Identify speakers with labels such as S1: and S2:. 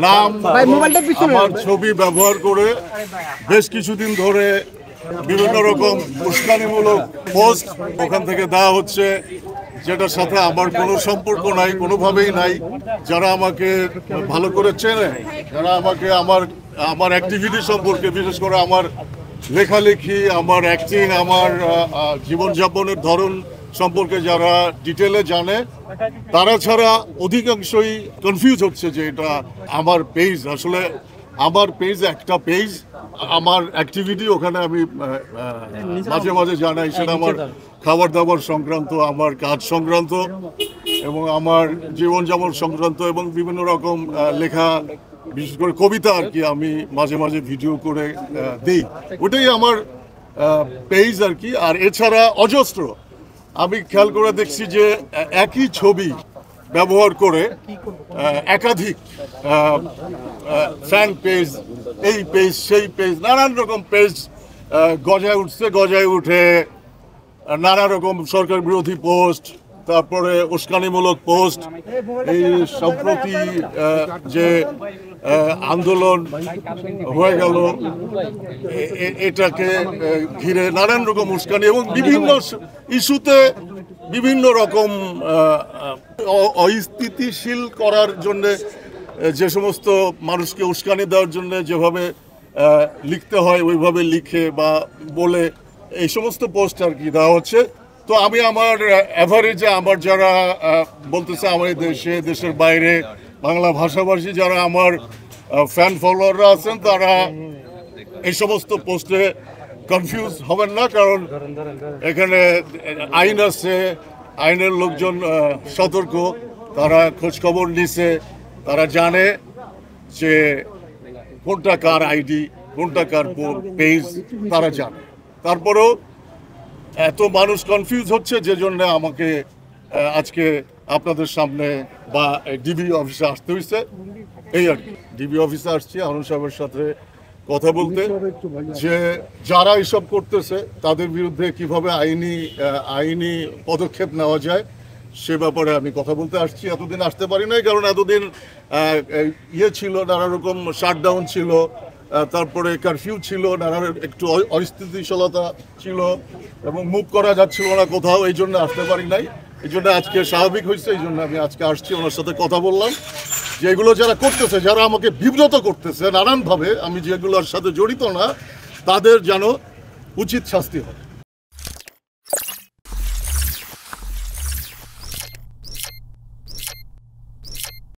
S1: নাম আমার ছবি ব্যবহার করে বেশ কিছুদিন ধরে বিভিন্ন রকম উস্কানিমূলক পোস্ট ওখান থেকে দেওয়া হচ্ছে, যেটার সাথে আমার কোনো সম্পর্ক নাই, কোনোভাবেই নাই। যারা আমাকে ভালো করে চেনে, যারা আমাকে আমার অ্যাক্টিভিটি সম্পর্কে, বিশেষ করে আমার লেখালেখি, আমার অ্যাক্টিং, আমার জীবনযাপনের ধরন সম্পর্কে যারা ডিটেলে জানে, তারা ছাড়া অধিকাংশই কনফিউজ হচ্ছে যে এটা আমার পেজ। আসলে আমার পেজ একটা পেজ, আমার অ্যাক্টিভিটি ওখানে আমি মাঝে মাঝে জানাই, সেটা আমার খাবার দাবার সংক্রান্ত, আমার কাজ সংক্রান্ত এবং আমার জীবনযাপন সংক্রান্ত এবং বিভিন্ন রকম লেখা, বিশেষ করে কবিতা আর কি, আমি মাঝে মাঝে ভিডিও করে দিই। ওটাই আমার পেজ আর কি। আর এছাড়া অজস্র আমি খেয়াল করে দেখছি যে একই ছবি ব্যবহার করে একাধিক ফ্যান পেজ, এই পেজ সেই পেজ, নানান রকম পেজ গজায় উঠছে। গজায় উঠে নানা রকম সরকার বিরোধী পোস্ট, তারপরে উস্কানিমূলক পোস্ট, এই সম্প্রতি যে আন্দোলন হয়ে গেল এটাকে ঘিরে নানান রকম উস্কানি এবং বিভিন্ন ইস্যুতে বিভিন্ন রকম অস্থিতিশীল করার জন্যে, যে সমস্ত মানুষকে উস্কানি দেওয়ার জন্য যেভাবে লিখতে হয় ওইভাবে লিখে বা বলে এই সমস্ত পোস্ট আর কি দেওয়া হচ্ছে। তো আমি আমার অ্যাভারেজে আমার যারা বলতেছে আমার দেশে, দেশের বাইরে বাংলা ভাষাভাষী যারা আমার ফ্যান ফলোয়াররা আছেন, তারা এই সমস্ত পোস্টে কনফিউজ হবেন না, কারণ এখানে আইন আছে, আইনের লোকজন সতর্ক, তারা খোঁজখবর নিছে, তারা জানে যে কোনটা কার আইডি, কোনটা কার পেজ, তারা জানে। তারপরেও এত মানুষ কনফিউজ হচ্ছে, যে জন্য আমাকে আজকে আপনাদের সামনে বা ডিবি অফিসে আসতে হয়েছে। এই আর কি, ডিবি অফিসে আসছি হারুন সাহেবের সাথে কথা বলতে, যে যারা এসব করতেছে তাদের বিরুদ্ধে কিভাবে আইনি পদক্ষেপ নেওয়া যায় সে ব্যাপারে আমি কথা বলতে আসছি। এতদিন আসতে পারি নাই, কারণ এতদিন ছিল, নানা রকম শাটডাউন ছিল, তারপরে কারফিউ ছিল, নানা একটু অস্থিতিশীলতা ছিল এবং মুভ করা যাচ্ছিল না কোথাও, এই জন্য আসতে পারি নাই। এই জন্য আজকে স্বাভাবিক হয়েছে, এই জন্য আমি আজকে আসছি, ওনার সাথে কথা বললাম যে এগুলো যারা করতেছে, যারা আমাকে বিব্রত করতেছে নানানভাবে, আমি যেগুলোর সাথে জড়িত না, তাদের যেন উচিত শাস্তি হয়।